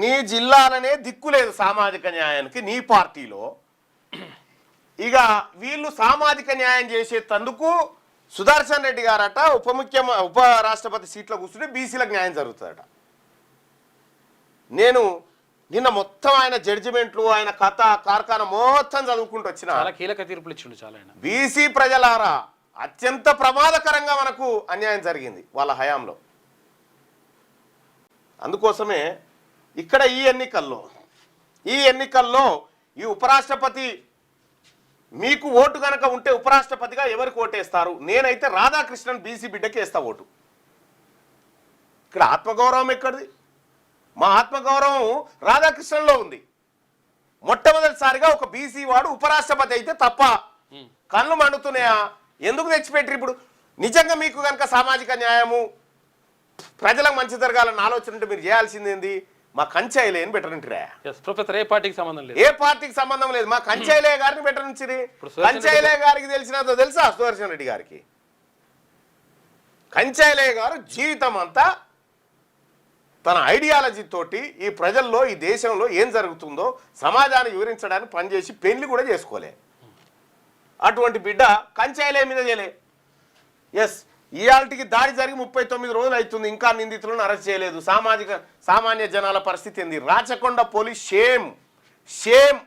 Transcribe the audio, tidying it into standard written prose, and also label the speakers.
Speaker 1: నీ జిల్లాలనే దిక్కులేదు సామాజిక న్యాయానికి నీ పార్టీలో. ఇక వీళ్ళు సామాజిక న్యాయం చేసేటందుకు సుదర్శన్ రెడ్డి గారట ఉప రాష్ట్రపతి సీట్లో కూర్చుంటే బీసీలకు న్యాయం జరుగుతుందట. నేను నిన్న మొత్తం ఆయన జడ్జిమెంట్లు ఆయన కథ కార్ఖాన మొత్తం చదువుకుంటూ వచ్చిన
Speaker 2: చాలా కీలక తీర్పులు ఇచ్చిండు. చాలా
Speaker 1: బీసీ ప్రజలారా అత్యంత ప్రమాదకరంగా మనకు అన్యాయం జరిగింది వాళ్ళ హయాంలో. అందుకోసమే ఇక్కడ ఈ ఎన్నికల్లో ఈ ఉపరాష్ట్రపతి మీకు ఓటు కనుక ఉంటే ఉపరాష్ట్రపతిగా ఎవరికి ఓటేస్తారు? నేనైతే రాధాకృష్ణన్ బీసీ బిడ్డకి వేస్తా ఓటు. ఇక్కడ ఆత్మగౌరవం ఎక్కడిది? మా ఆత్మగౌరవం రాధాకృష్ణన్లో ఉంది. మొట్టమొదటిసారిగా ఒక బీసీ వాడు ఉపరాష్ట్రపతి అయితే తప్ప కళ్ళు మండుతున్నాయా? ఎందుకు తెచ్చిపెట్టారు? ఇప్పుడు నిజంగా మీకు కనుక సామాజిక న్యాయము ప్రజలకు మంచి జరగాలన్న ఆలోచన ఉంటే మీరు చేయాల్సింది ఏంది? మా కంచాయిలే అని బెటరంటారా?
Speaker 2: ప్రొఫెసర్ ఏ పార్టీకి సంబంధం లేదు,
Speaker 1: ఏ పార్టీకి సంబంధం లేదు. మా కంచాయిలే గారిని బెటరించిరి. కంచాయిలే గారికి తెలిసినంత తెలుసా సుదర్శన్ రెడ్డి గారికి? కంచాయిలే గారు జీవితం అంతా తన ఐడియాలజీ తోటి ఈ ప్రజల్లో ఈ దేశంలో ఏం జరుగుతుందో సమాజాన్ని వివరించడానికి పనిచేసి పెళ్లి కూడా చేసుకోలే. అటువంటి బిడ్డ కంచాయిలే మీద చేయలే. ఎస్, ఇయాల్టికి దాడి జరిగి 39 రోజులు అవుతుంది, ఇంకా నిందితులను అరెస్ట్ చేయలేదు. సామాన్య జనాల పరిస్థితి ఏంది? Rachakonda police shame